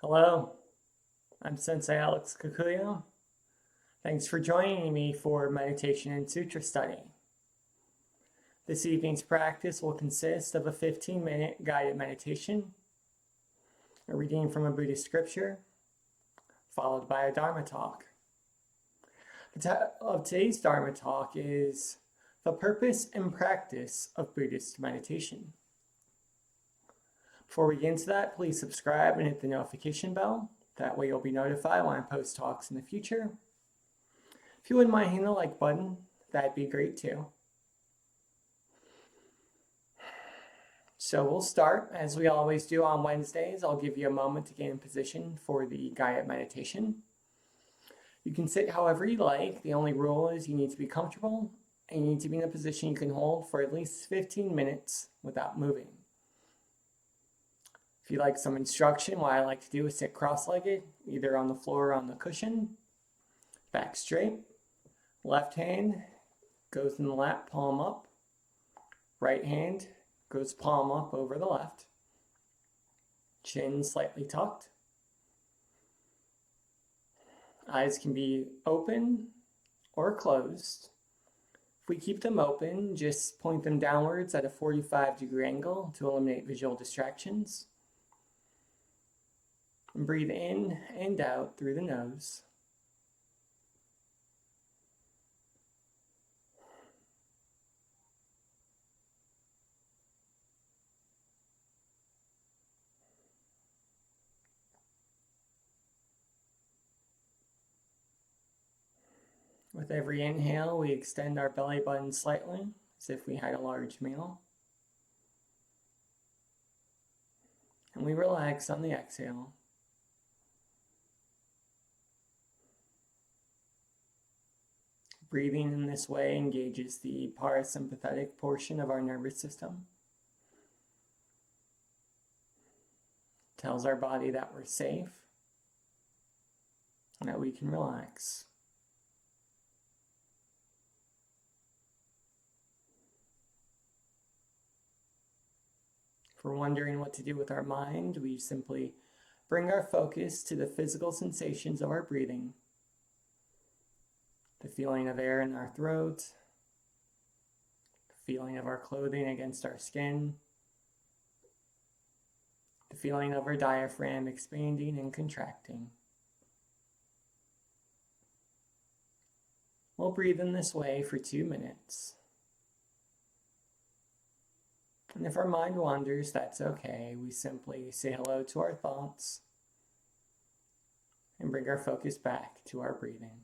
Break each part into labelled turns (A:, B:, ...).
A: Hello, I'm Sensei Alex Kikuyo. Thanks for joining me for meditation and sutra study. This evening's practice will consist of a 15-minute guided meditation, a reading from a Buddhist scripture, followed by a Dharma talk. The title of today's Dharma talk is The Purpose and Practice of Buddhist Meditation. Before we get into that, please subscribe and hit the notification bell. That way you'll be notified when I post talks in the future. If you wouldn't mind hitting the like button, that'd be great too. So we'll start, as we always do on Wednesdays. I'll give you a moment to get in position for the guided meditation. You can sit however you like. The only rule is you need to be comfortable and you need to be in a position you can hold for at least 15 minutes without moving. If you'd like some instruction, what I like to do is sit cross-legged, either on the floor or on the cushion, back straight. Left hand goes in the lap, palm up. Right hand goes palm up over the left. Chin slightly tucked. Eyes can be open or closed. If we keep them open, just point them downwards at a 45-degree angle to eliminate visual distractions. And breathe in and out through the nose. With every inhale, we extend our belly button slightly, as if we had a large meal. And we relax on the exhale. Breathing in this way engages the parasympathetic portion of our nervous system. Tells our body that we're safe and that we can relax. If we're wondering what to do with our mind, we simply bring our focus to the physical sensations of our breathing. The feeling of air in our throat, the feeling of our clothing against our skin, the feeling of our diaphragm expanding and contracting. We'll breathe in this way for 2 minutes. And if our mind wanders, that's okay. We simply say hello to our thoughts and bring our focus back to our breathing.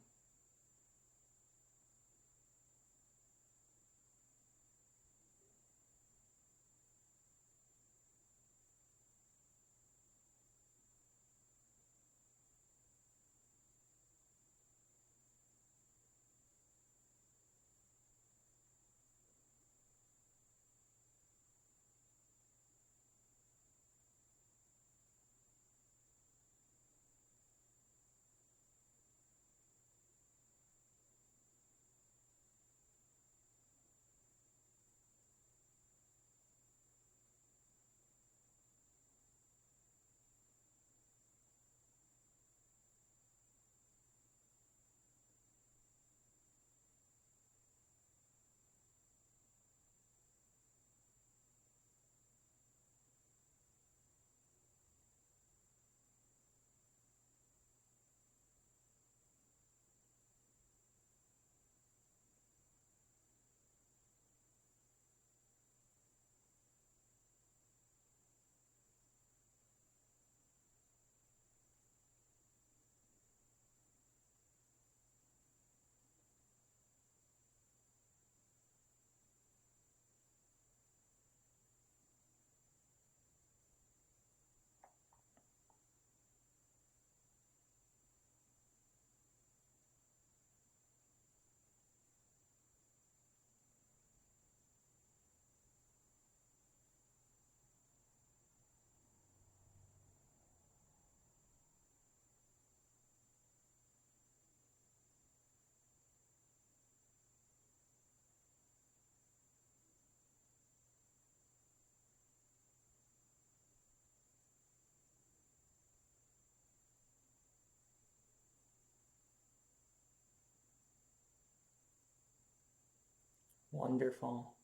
A: Wonderful.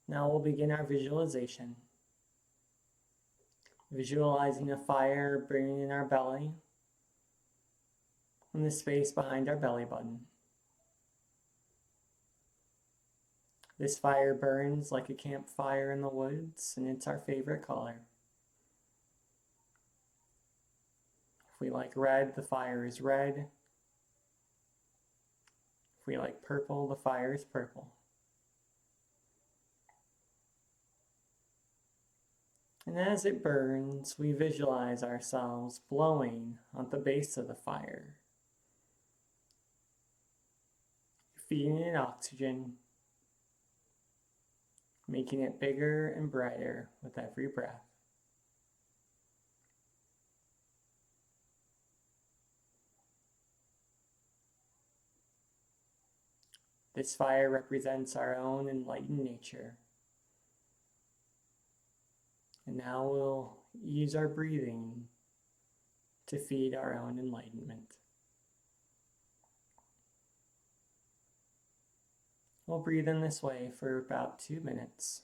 A: Now we'll begin our visualization. Visualizing a fire burning in our belly and the space behind our belly button. This fire burns like a campfire in the woods, and it's our favorite color. If we like red, the fire is red. If we like purple, the fire is purple. And as it burns, we visualize ourselves blowing on the base of the fire, feeding it oxygen, making it bigger and brighter with every breath. This fire represents our own enlightened nature. And now we'll use our breathing to feed our own enlightenment. We'll breathe in this way for about 2 minutes.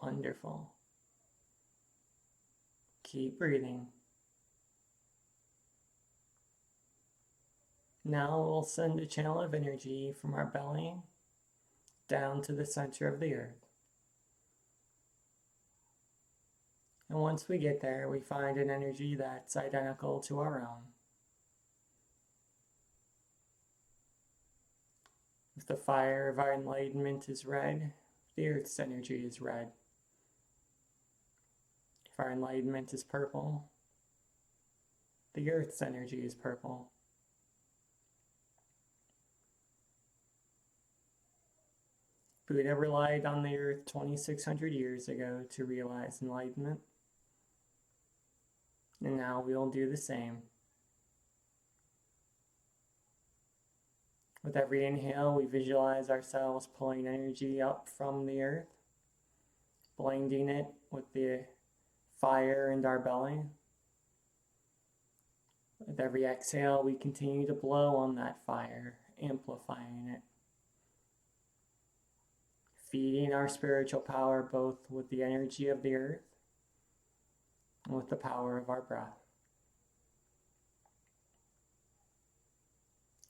A: Wonderful. Keep breathing. Now we'll send a channel of energy from our belly down to the center of the earth. And once we get there, we find an energy that's identical to our own. If the fire of our enlightenment is red, the earth's energy is red. If our enlightenment is purple, the earth's energy is purple. Buddha relied on the earth 2,600 years ago to realize enlightenment. And now we'll do the same. With every inhale, we visualize ourselves pulling energy up from the earth, blending it with the fire in our belly. With every exhale, we continue to blow on that fire, amplifying it, feeding our spiritual power both with the energy of the earth and with the power of our breath.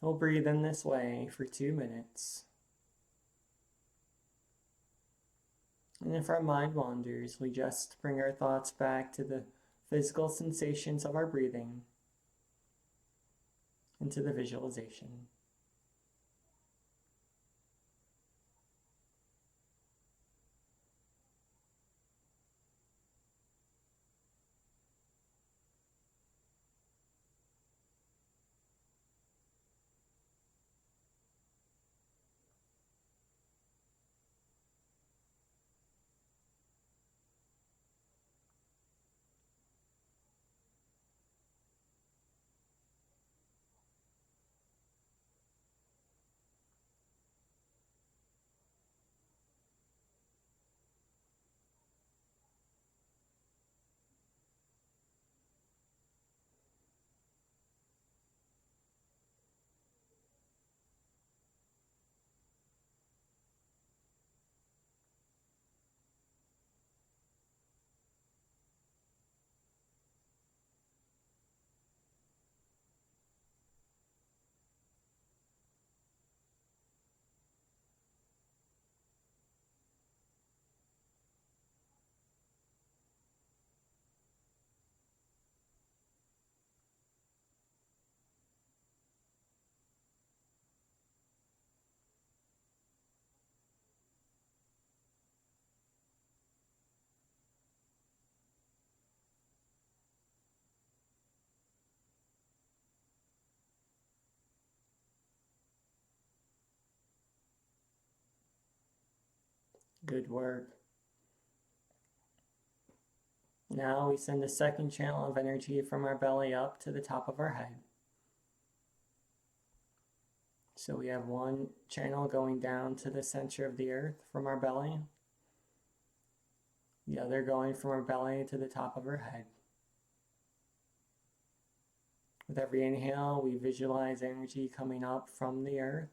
A: We'll breathe in this way for 2 minutes. And if our mind wanders, we just bring our thoughts back to the physical sensations of our breathing and to the visualization. Good work. Now we send a second channel of energy from our belly up to the top of our head. So we have one channel going down to the center of the earth from our belly, the other going from our belly to the top of our head. With every inhale, we visualize energy coming up from the earth,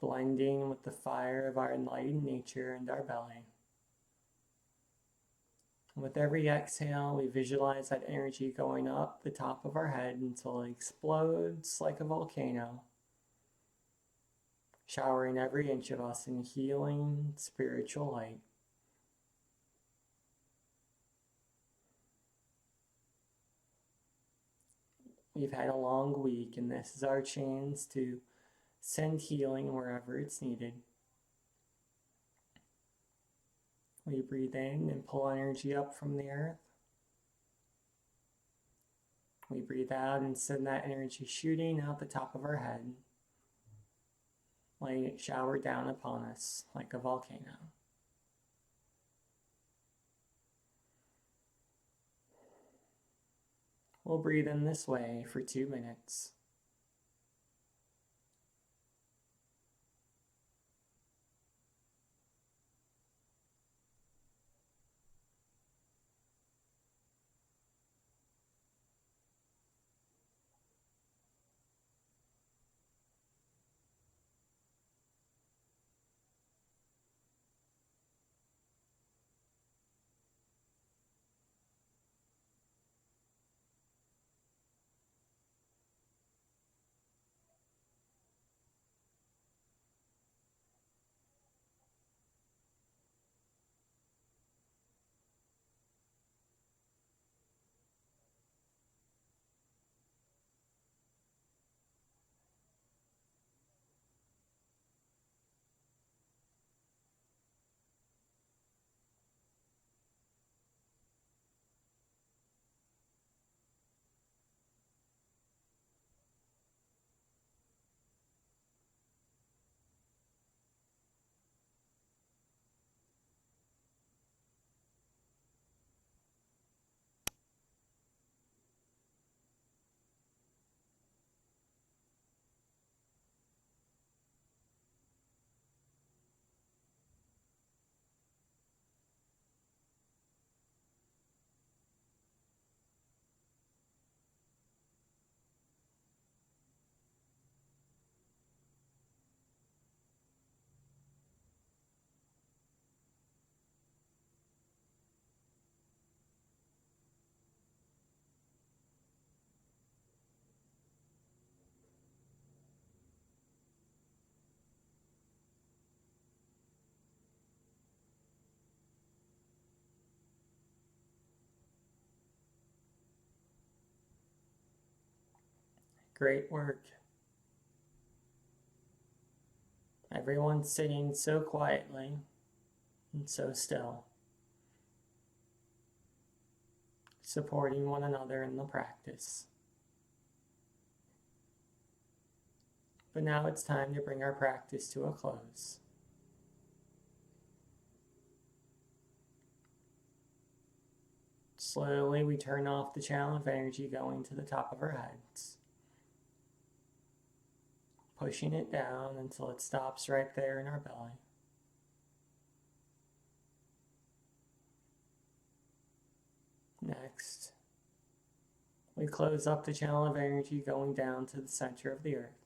A: blending with the fire of our enlightened nature and our belly. And with every exhale, we visualize that energy going up the top of our head until it explodes like a volcano, showering every inch of us in healing spiritual light. We've had a long week, and this is our chance to send healing wherever it's needed. We breathe in and pull energy up from the earth. We breathe out and send that energy shooting out the top of our head, letting it shower down upon us like a volcano. We'll breathe in this way for 2 minutes. Great work. Everyone's sitting so quietly and so still, supporting one another in the practice. But now it's time to bring our practice to a close. Slowly, we turn off the channel of energy going to the top of our heads, pushing it down until it stops right there in our belly. Next, we close up the channel of energy going down to the center of the earth,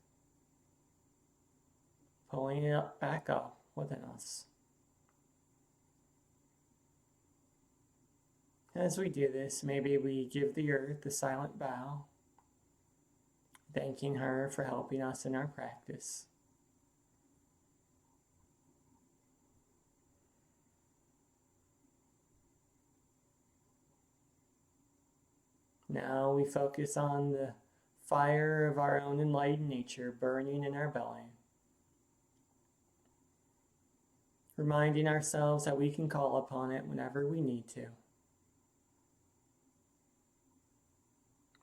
A: pulling it back up within us. As we do this, maybe we give the earth a silent bow, thanking her for helping us in our practice. Now we focus on the fire of our own enlightened nature burning in our belly, reminding ourselves that we can call upon it whenever we need to.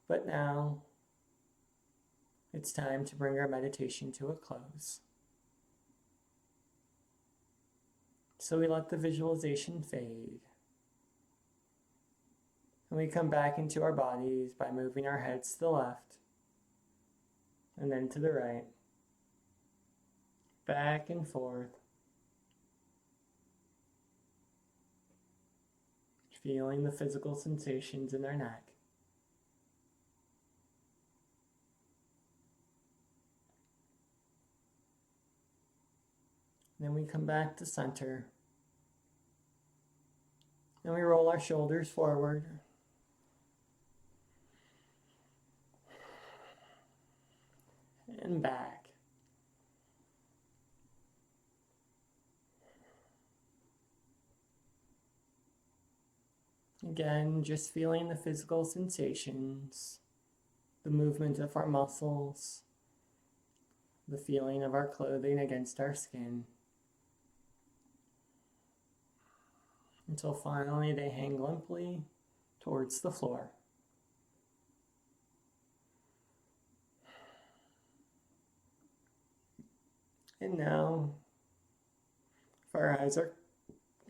A: But now, it's time to bring our meditation to a close. So we let the visualization fade. And we come back into our bodies by moving our heads to the left and then to the right, back and forth, feeling the physical sensations in our neck. Then we come back to center. And we roll our shoulders forward. And back. Again, just feeling the physical sensations, the movement of our muscles, the feeling of our clothing against our skin, until finally they hang limply towards the floor. And now, if our eyes are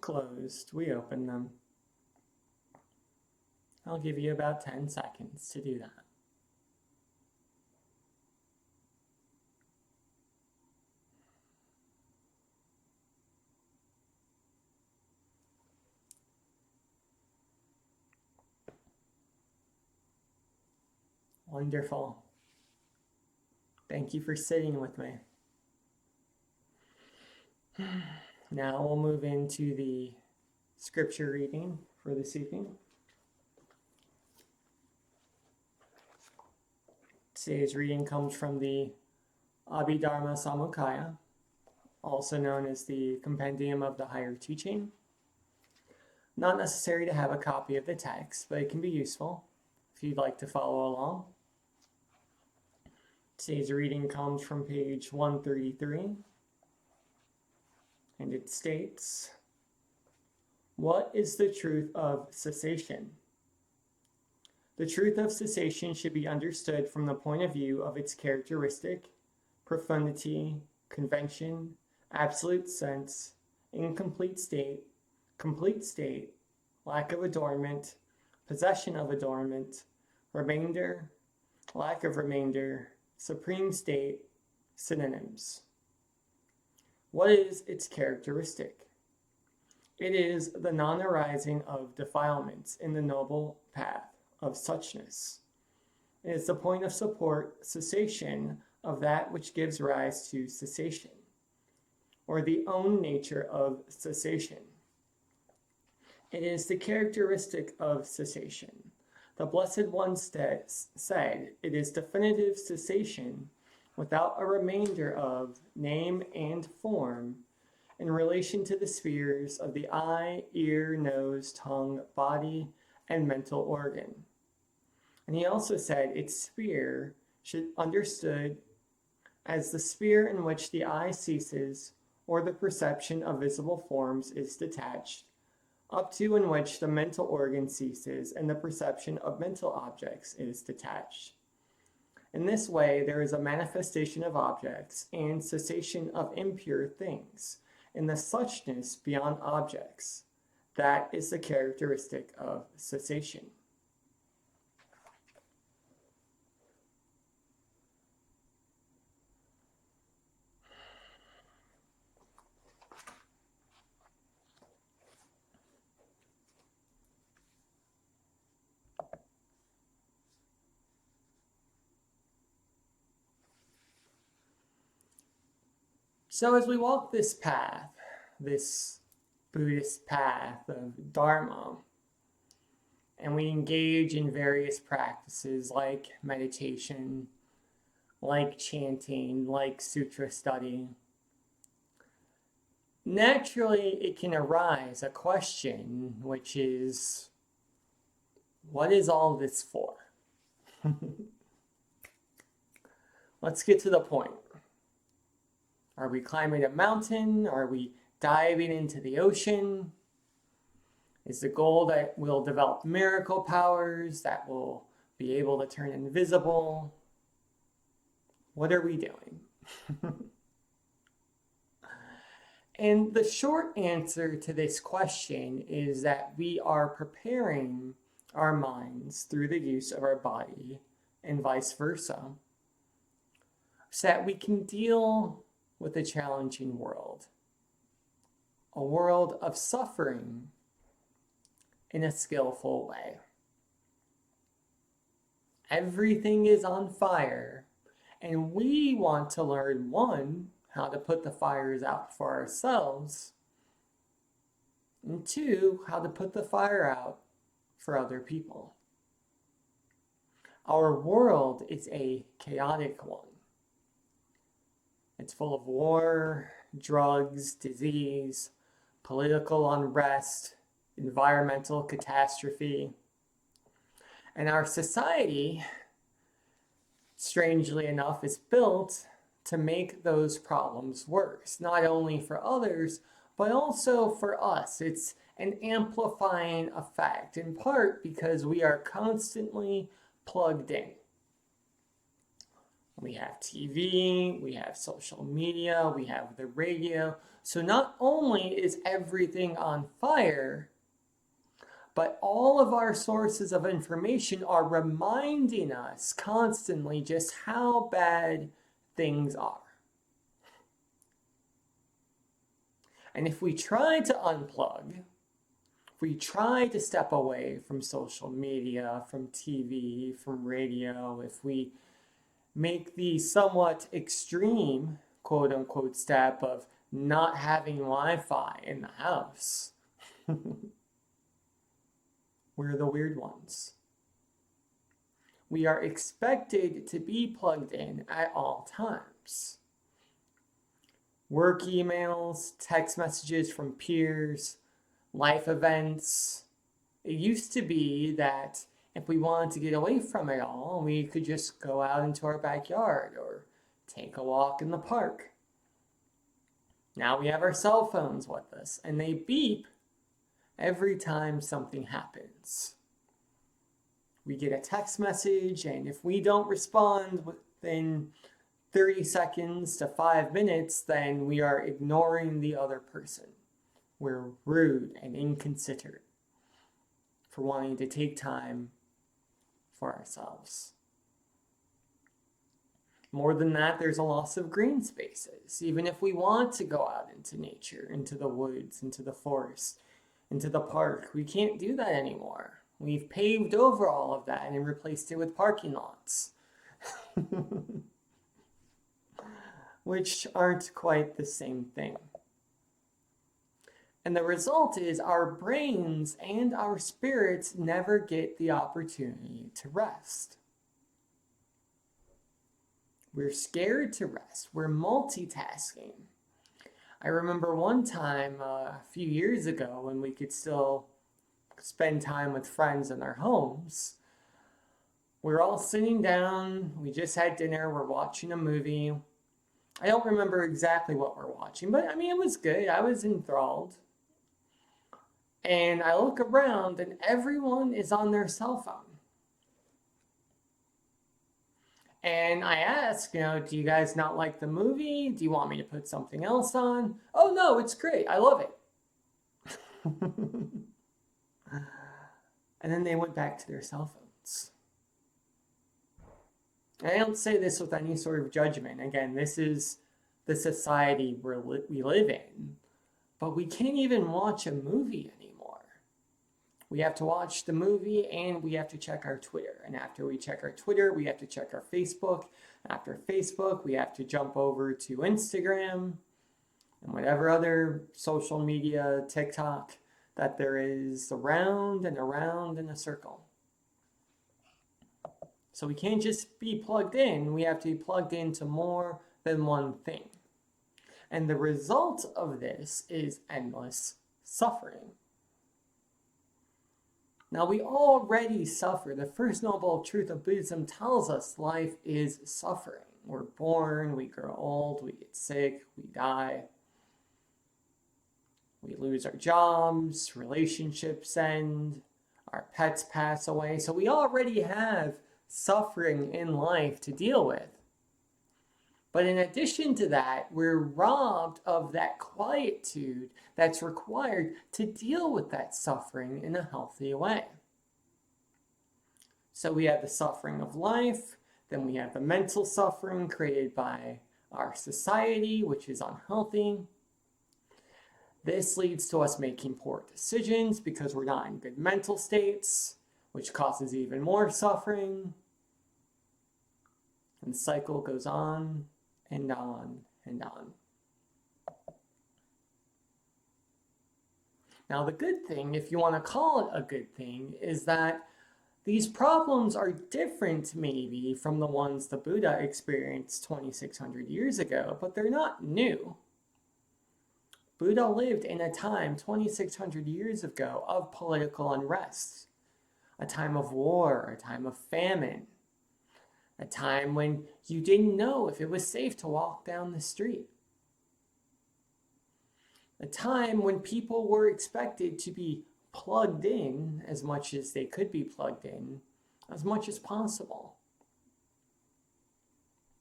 A: closed, we open them. I'll give you about 10 seconds to do that. Wonderful. Thank you for sitting with me. Now we'll move into the scripture reading for this evening. Today's reading comes from the Abhidharmasamuccaya, also known as the Compendium of the Higher Teaching. Not necessary to have a copy of the text, but it can be useful if you'd like to follow along. Today's reading comes from page 133, and it states, "What is the truth of cessation? The truth of cessation should be understood from the point of view of its characteristic, profundity, convention, absolute sense, incomplete state, complete state, lack of adornment, possession of adornment, remainder, lack of remainder, supreme state, synonyms. What is its characteristic? It is the non-arising of defilements in the noble path of suchness. It is the point of support, cessation of that which gives rise to cessation, or the own nature of cessation. It is the characteristic of cessation. The Blessed One said, it is definitive cessation without a remainder of name and form in relation to the spheres of the eye, ear, nose, tongue, body, and mental organ. And he also said its sphere should be understood as the sphere in which the eye ceases or the perception of visible forms is detached, up to in which the mental organ ceases and the perception of mental objects is detached. In this way, there is a manifestation of objects and cessation of impure things, in the suchness beyond objects. That is the characteristic of cessation." So as we walk this path, this Buddhist path of Dharma, and we engage in various practices like meditation, like chanting, like Sutra study, naturally it can arise a question, which is, what is all this for? Let's get to the point. Are we climbing a mountain? Are we diving into the ocean? Is the goal that we'll develop miracle powers, that we'll be able to turn invisible? What are we doing? And the short answer to this question is that we are preparing our minds through the use of our body and vice versa, so that we can deal with a challenging world, a world of suffering in a skillful way. Everything is on fire, and we want to learn, one, how to put the fires out for ourselves, and two, how to put the fire out for other people. Our world is a chaotic one. It's full of war, drugs, disease, political unrest, environmental catastrophe. And our society, strangely enough, is built to make those problems worse, not only for others, but also for us. It's an amplifying effect, in part because we are constantly plugged in. We have TV, we have social media, we have the radio. So not only is everything on fire, but all of our sources of information are reminding us constantly just how bad things are. And if we try to unplug, if we try to step away from social media, from TV, from radio, if we make the somewhat extreme, quote unquote, step of not having Wi-Fi in the house, we're the weird ones. We are expected to be plugged in at all times. Work emails, text messages from peers, life events. It used to be that if we wanted to get away from it all, we could just go out into our backyard or take a walk in the park. Now we have our cell phones with us, and they beep every time something happens. We get a text message, and if we don't respond within 30 seconds to 5 minutes, then we are ignoring the other person. We're rude and inconsiderate for wanting to take time for ourselves. More than that, there's a loss of green spaces. Even if we want to go out into nature, into the woods, into the forest, into the park, we can't do that anymore. We've paved over all of that and replaced it with parking lots. Which aren't quite the same thing. And the result is our brains and our spirits never get the opportunity to rest. We're scared to rest. We're multitasking. I remember one time a few years ago when we could still spend time with friends in our homes. We're all sitting down, we just had dinner, we're watching a movie. I don't remember exactly what we're watching, but I mean, it was good. I was enthralled. And I look around and everyone is on their cell phone. And I ask, do you guys not like the movie? Do you want me to put something else on? Oh no, it's great. I love it. And then they went back to their cell phones. And I don't say this with any sort of judgment. Again, this is the society we live in. But we can't even watch a movie anymore. We have to watch the movie and we have to check our Twitter. And after we check our Twitter, we have to check our Facebook. After Facebook, we have to jump over to Instagram and whatever other social media, TikTok, that there is around and around in a circle. So we can't just be plugged in. We have to be plugged into more than one thing. And the result of this is endless suffering. Now, we already suffer. The First Noble Truth of Buddhism tells us life is suffering. We're born, we grow old, we get sick, we die. We lose our jobs, relationships end, our pets pass away. So we already have suffering in life to deal with. But in addition to that, we're robbed of that quietude that's required to deal with that suffering in a healthy way. So we have the suffering of life, then we have the mental suffering created by our society, which is unhealthy. This leads to us making poor decisions because we're not in good mental states, which causes even more suffering. And the cycle goes on and on and on. Now, the good thing, if you want to call it a good thing, is that these problems are different maybe from the ones the Buddha experienced 2,600 years ago, but they're not new. Buddha lived in a time 2,600 years ago of political unrest, a time of war, a time of famine, a time when you didn't know if it was safe to walk down the street, a time when people were expected to be plugged in as much as they could be plugged in, as much as possible.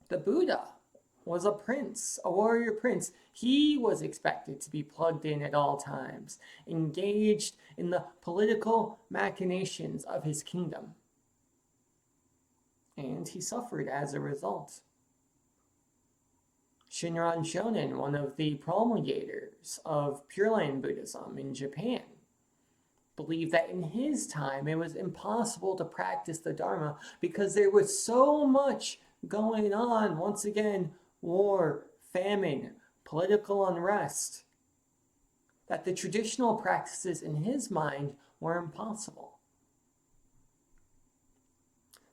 A: The Buddha was a prince, a warrior prince. He was expected to be plugged in at all times, engaged in the political machinations of his kingdom. And he suffered as a result. Shinran Shonin, one of the promulgators of Pure Land Buddhism in Japan, believed that in his time it was impossible to practice the Dharma because there was so much going on. Once again, war, famine, political unrest, that the traditional practices in his mind were impossible.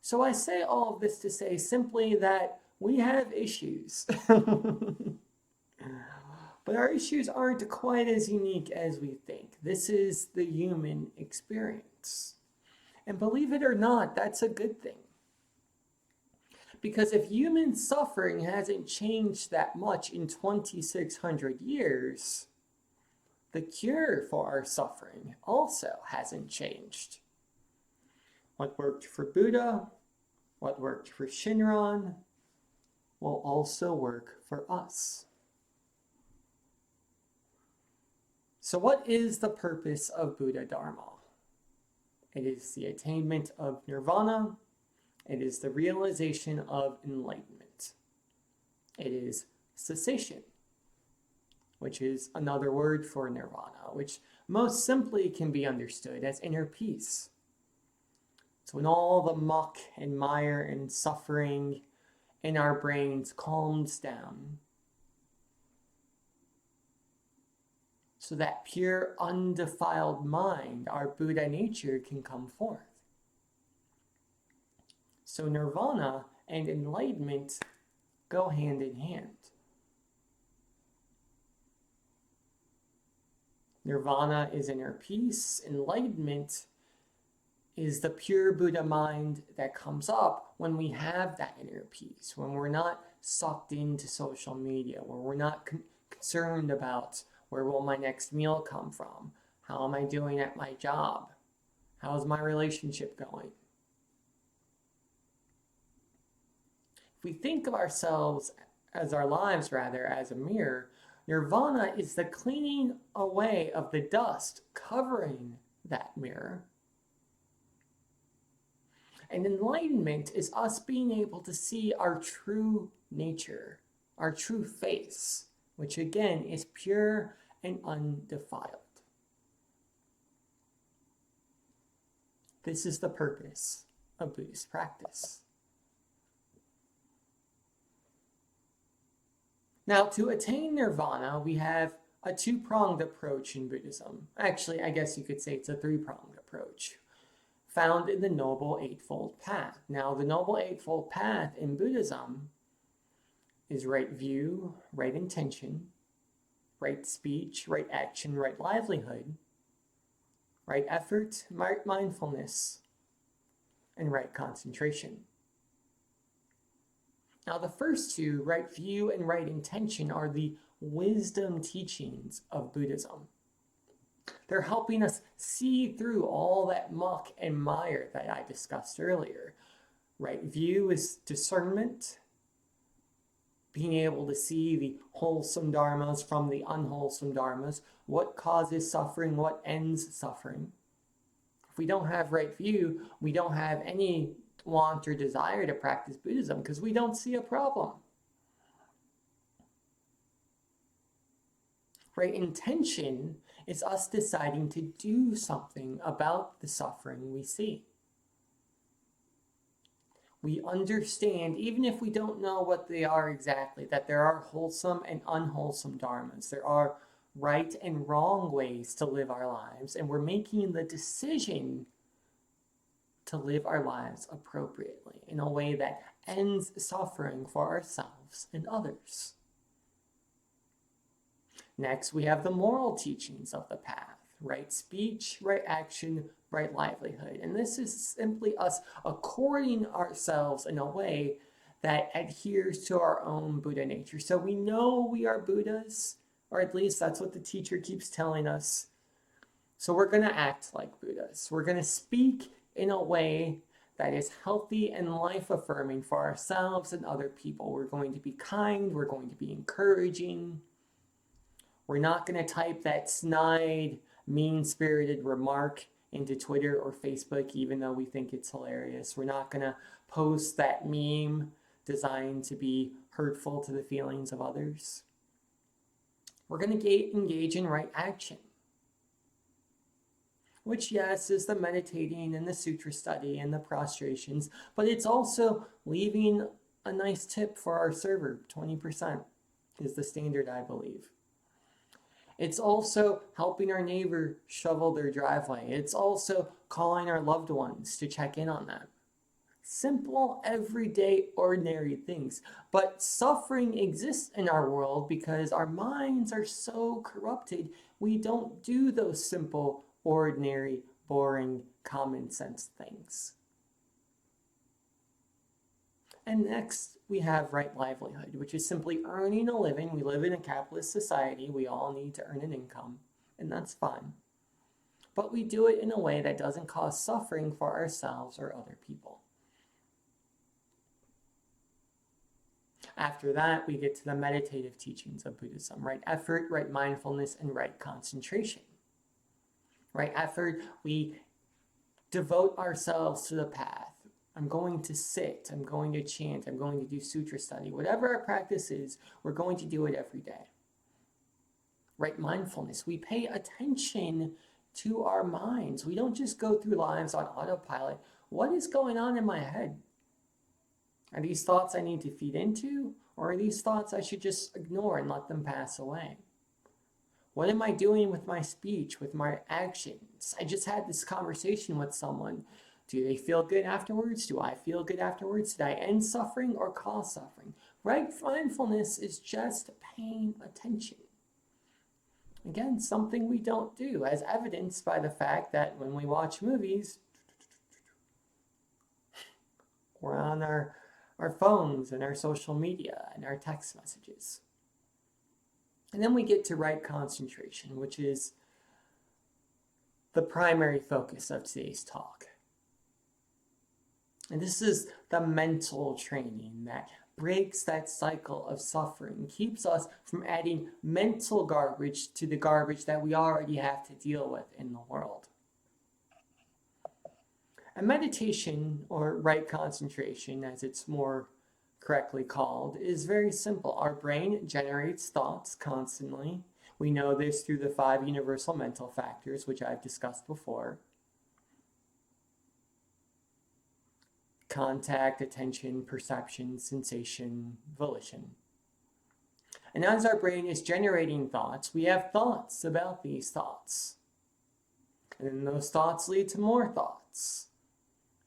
A: So I say all of this to say simply that we have issues. But our issues aren't quite as unique as we think. This is the human experience. And believe it or not, that's a good thing. Because if human suffering hasn't changed that much in 2,600 years, the cure for our suffering also hasn't changed. What worked for Buddha, what worked for Shinran, will also work for us. So what is the purpose of Buddha Dharma? It is the attainment of Nirvana. It is the realization of enlightenment. It is cessation, which is another word for Nirvana, which most simply can be understood as inner peace. It's when all the muck and mire and suffering in our brains calms down, so that pure, undefiled mind, our Buddha nature, can come forth. So Nirvana and enlightenment go hand in hand. Nirvana is inner peace. Enlightenment is the pure Buddha mind that comes up when we have that inner peace, when we're not sucked into social media, when we're not concerned about where will my next meal come from? How am I doing at my job? How's my relationship going? If we think of ourselves as our lives, rather, as a mirror, Nirvana is the cleaning away of the dust covering that mirror. And enlightenment is us being able to see our true nature, our true face, which again is pure and undefiled. This is the purpose of Buddhist practice. Now, to attain nirvana, we have a two-pronged approach in Buddhism. Actually, I guess you could say it's a three-pronged approach, found in the Noble Eightfold Path. Now, the Noble Eightfold Path in Buddhism is right view, right intention, right speech, right action, right livelihood, right effort, right mindfulness, and right concentration. Now, the first two, right view and right intention, are the wisdom teachings of Buddhism. They're helping us see through all that muck and mire that I discussed earlier. Right view is discernment, being able to see the wholesome dharmas from the unwholesome dharmas, what causes suffering, what ends suffering. If we don't have right view, we don't have any want or desire to practice Buddhism because we don't see a problem. Right? Intention is us deciding to do something about the suffering we see. We understand, even if we don't know what they are exactly, that there are wholesome and unwholesome dharmas. There are right and wrong ways to live our lives, and we're making the decision to live our lives appropriately in a way that ends suffering for ourselves and others. Next, we have the moral teachings of the path: right speech, right action, right livelihood. And this is simply us according ourselves in a way that adheres to our own Buddha nature. So we know we are Buddhas, or at least that's what the teacher keeps telling us. So we're going to act like Buddhas. We're going to speak in a way that is healthy and life-affirming for ourselves and other people. We're going to be kind. We're going to be encouraging. We're not going to type that snide, mean-spirited remark into Twitter or Facebook, even though we think it's hilarious. We're not going to post that meme designed to be hurtful to the feelings of others. We're going to engage in right action, which, yes, is the meditating and the sutra study and the prostrations, but it's also leaving a nice tip for our server. 20% is the standard, I believe. It's also helping our neighbor shovel their driveway. It's also calling our loved ones to check in on them. Simple, everyday, ordinary things. But suffering exists in our world because our minds are so corrupted, we don't do those simple, ordinary, boring, common sense things. And next, we have right livelihood, which is simply earning a living. We live in a capitalist society. We all need to earn an income, and that's fine. But we do it in a way that doesn't cause suffering for ourselves or other people. After that, we get to the meditative teachings of Buddhism: right effort, right mindfulness, and right concentration. Right effort, we devote ourselves to the path. I'm going to sit, I'm going to chant, I'm going to do sutra study. Whatever our practice is, we're going to do it every day. Right mindfulness, we pay attention to our minds. We don't just go through lives on autopilot. What is going on in my head? Are these thoughts I need to feed into, or are these thoughts I should just ignore and let them pass away? What am I doing with my speech, with my actions? I just had this conversation with someone. Do they feel good afterwards? Do I feel good afterwards? Did I end suffering or cause suffering? Right mindfulness is just paying attention. Again, something we don't do, as evidenced by the fact that when we watch movies, we're on our phones and our social media and our text messages. And then we get to right concentration, which is the primary focus of today's talk. And this is the mental training that breaks that cycle of suffering, keeps us from adding mental garbage to the garbage that we already have to deal with in the world. And meditation, or right concentration as it's more correctly called, is very simple. Our brain generates thoughts constantly. We know this through the 5 universal mental factors, which I've discussed before: contact, attention, perception, sensation, volition. And as our brain is generating thoughts, we have thoughts about these thoughts. And then those thoughts lead to more thoughts.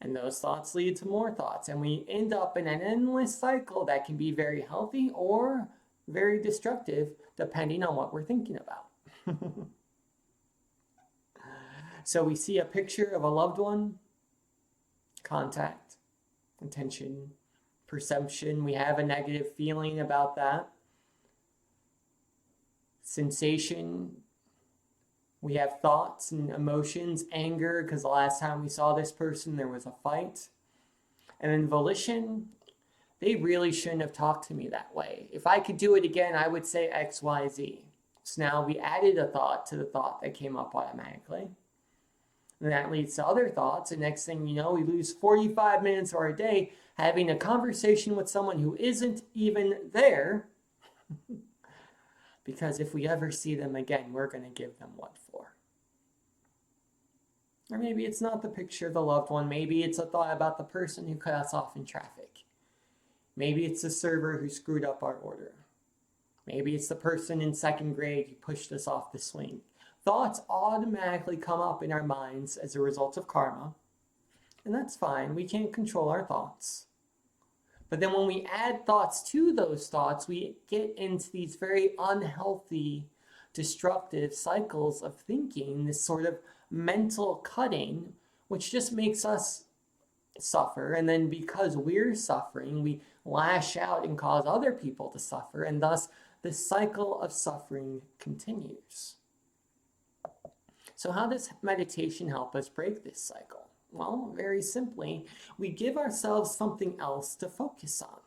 A: And those thoughts lead to more thoughts. And we end up in an endless cycle that can be very healthy or very destructive, depending on what we're thinking about. So we see a picture of a loved one, contact, attention, perception. We have a negative feeling about that. Sensation. We have thoughts and emotions, anger, because the last time we saw this person, there was a fight. And then volition, they really shouldn't have talked to me that way. If I could do it again, I would say X, Y, Z. So now we added a thought to the thought that came up automatically. And that leads to other thoughts. And next thing you know, we lose 45 minutes of our day having a conversation with someone who isn't even there. Because if we ever see them again, we're going to give them what for? Or maybe it's not the picture of the loved one. Maybe it's a thought about the person who cut us off in traffic. Maybe it's the server who screwed up our order. Maybe it's the person in second grade who pushed us off the swing. Thoughts automatically come up in our minds as a result of karma. And that's fine. We can't control our thoughts. But then when we add thoughts to those thoughts, we get into these very unhealthy, destructive cycles of thinking, this sort of mental cutting, which just makes us suffer. And then because we're suffering, we lash out and cause other people to suffer. And thus, the cycle of suffering continues. So how does meditation help us break this cycle? Well, very simply, we give ourselves something else to focus on.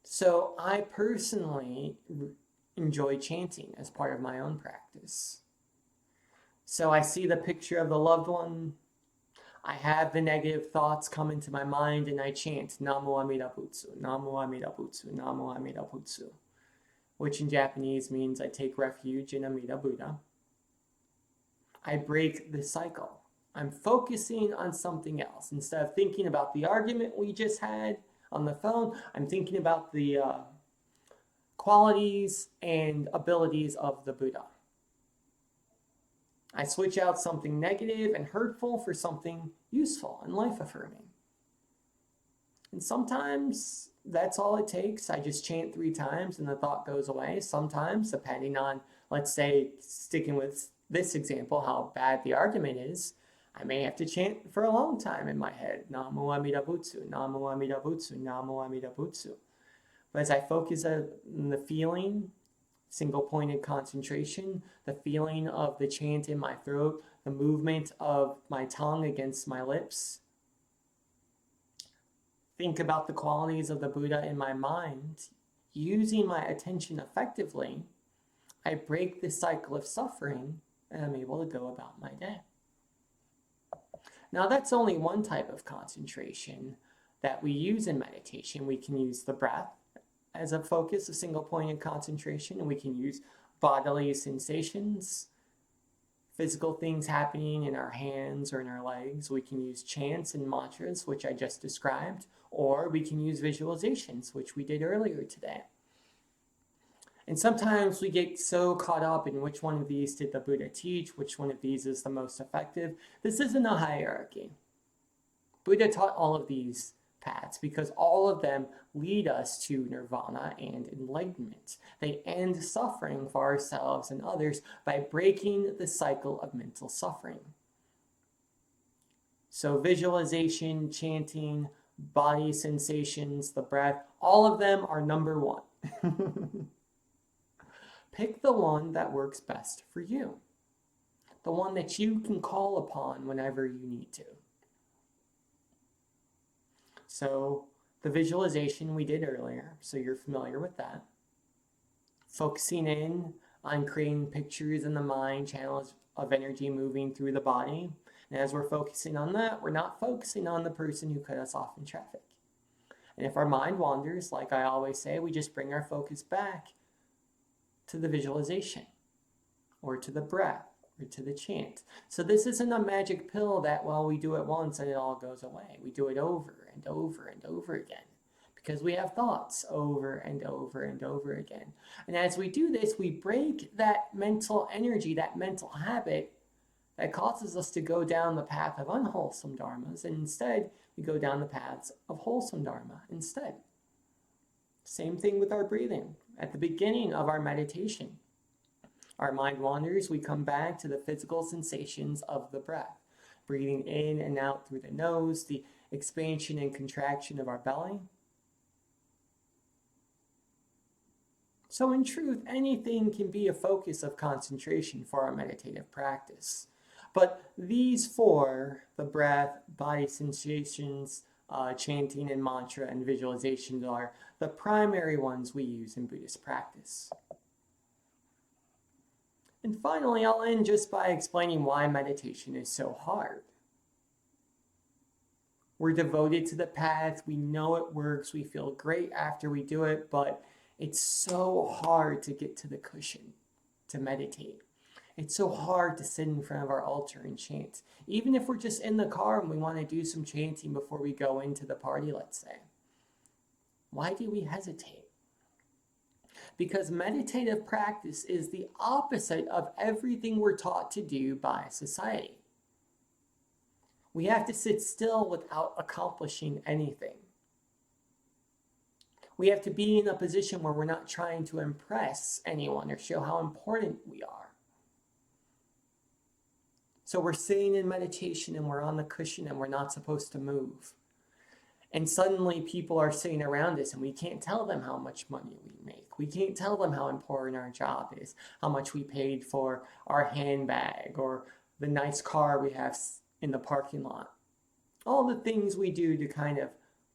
A: So I personally enjoy chanting as part of my own practice. So I see the picture of the loved one. I have the negative thoughts come into my mind and I chant Namo Amida Butsu, Namo Amida Butsu, Namo Amida Butsu, which in Japanese means I take refuge in Amida Buddha. I break the cycle. I'm focusing on something else. Instead of thinking about the argument we just had on the phone, I'm thinking about the qualities and abilities of the Buddha. I switch out something negative and hurtful for something useful and life-affirming. And sometimes that's all it takes. I just chant 3 times and the thought goes away. Sometimes, depending on, let's say, sticking with this example, how bad the argument is, I may have to chant for a long time in my head. Namo Amida Butsu, Namo Amida Butsu, Namo Amida Butsu. But as I focus on the feeling, single-pointed concentration, the feeling of the chant in my throat, the movement of my tongue against my lips, think about the qualities of the Buddha in my mind, using my attention effectively, I break the cycle of suffering and I'm able to go about my day. Now that's only one type of concentration that we use in meditation. We can use the breath as a focus of single-pointed concentration, and we can use bodily sensations, physical things happening in our hands or in our legs. We can use chants and mantras, which I just described, or we can use visualizations, which we did earlier today. And sometimes we get so caught up in which one of these did the Buddha teach, which one of these is the most effective. This isn't a hierarchy. Buddha taught all of these paths because all of them lead us to nirvana and enlightenment. They end suffering for ourselves and others by breaking the cycle of mental suffering. So visualization, chanting, body sensations, the breath, all of them are number 1. Pick the one that works best for you. The one that you can call upon whenever you need to. So the visualization we did earlier, so you're familiar with that. Focusing in on creating pictures in the mind, channels of energy moving through the body. And as we're focusing on that, we're not focusing on the person who cut us off in traffic. And if our mind wanders, like I always say, we just bring our focus back to the visualization, or to the breath, or to the chant. So this isn't a magic pill that, well, we do it once and it all goes away. We do it over and over and over again, because we have thoughts over and over and over again. And as we do this, we break that mental energy, that mental habit that causes us to go down the path of unwholesome dharmas, and instead we go down the paths of wholesome dharma instead. Same thing with our breathing. At the beginning of our meditation, our mind wanders, we come back to the physical sensations of the breath, breathing in and out through the nose, the expansion and contraction of our belly. So in truth, anything can be a focus of concentration for our meditative practice. But these 4, the breath, body sensations, chanting and mantra and visualization are the primary ones we use in Buddhist practice. And finally, I'll end just by explaining why meditation is so hard. We're devoted to the path, we know it works, we feel great after we do it, but it's so hard to get to the cushion to meditate. It's so hard to sit in front of our altar and chant. Even if we're just in the car and we want to do some chanting before we go into the party, let's say. Why do we hesitate? Because meditative practice is the opposite of everything we're taught to do by society. We have to sit still without accomplishing anything. We have to be in a position where we're not trying to impress anyone or show how important we are. So we're sitting in meditation and we're on the cushion and we're not supposed to move. And suddenly people are sitting around us and we can't tell them how much money we make. We can't tell them how important our job is, how much we paid for our handbag or the nice car we have in the parking lot. All the things we do to kind of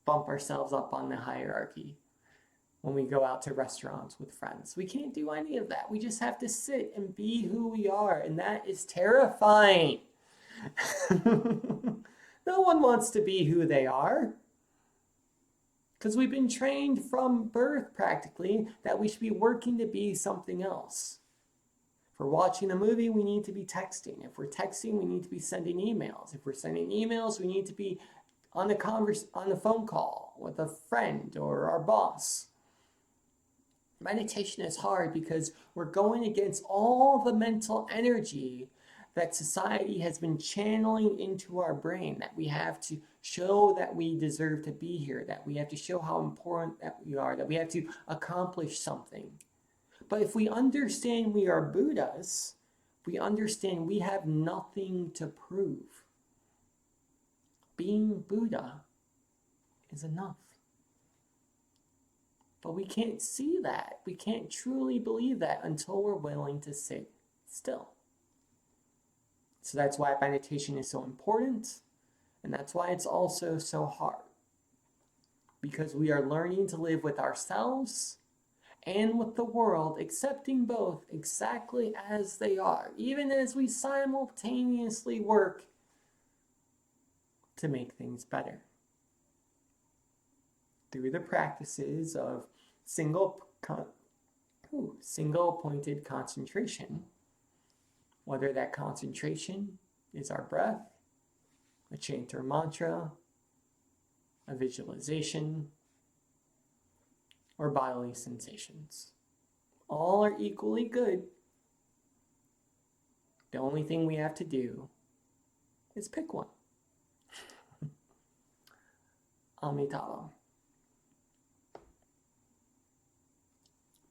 A: bump ourselves up on the hierarchy when we go out to restaurants with friends. We can't do any of that. We just have to sit and be who we are, and that is terrifying. No one wants to be who they are. Because we've been trained from birth, practically, that we should be working to be something else. If we're watching a movie, we need to be texting. If we're texting, we need to be sending emails. If we're sending emails, we need to be on a phone call with a friend or our boss. Meditation is hard because we're going against all the mental energy that society has been channeling into our brain, that we have to show that we deserve to be here, that we have to show how important that we are, that we have to accomplish something. But if we understand we are Buddhas, we understand we have nothing to prove. Being Buddha is enough. But we can't see that. We can't truly believe that until we're willing to sit still. So that's why meditation is so important, and that's why it's also so hard. Because we are learning to live with ourselves and with the world, accepting both exactly as they are, even as we simultaneously work to make things better. Through the practices of single-pointed concentration, whether that concentration is our breath, a chant or mantra, a visualization, or bodily sensations. All are equally good. The only thing we have to do is pick one. Amitabha.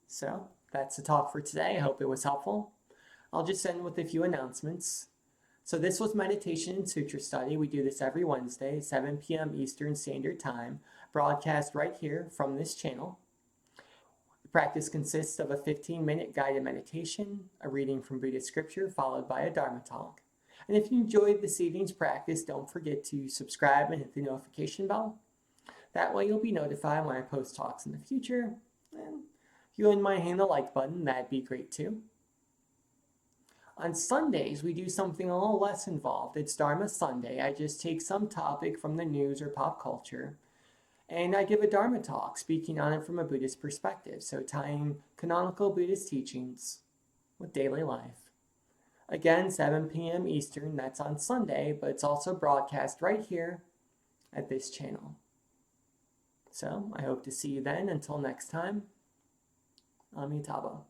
A: So, that's the talk for today. I hope it was helpful. I'll just end with a few announcements. So this was Meditation and Sutra Study. We do this every Wednesday, 7 p.m. Eastern Standard Time, broadcast right here from this channel. The practice consists of a 15-minute guided meditation, a reading from Buddhist scripture, followed by a Dharma talk. And if you enjoyed this evening's practice, don't forget to subscribe and hit the notification bell. That way you'll be notified when I post talks in the future. And if you wouldn't mind hitting the like button, that'd be great too. On Sundays, we do something a little less involved. It's Dharma Sunday. I just take some topic from the news or pop culture, and I give a Dharma talk, speaking on it from a Buddhist perspective, so tying canonical Buddhist teachings with daily life. Again, 7 p.m. Eastern, that's on Sunday, but it's also broadcast right here at this channel. So, I hope to see you then. Until next time, Amitabha.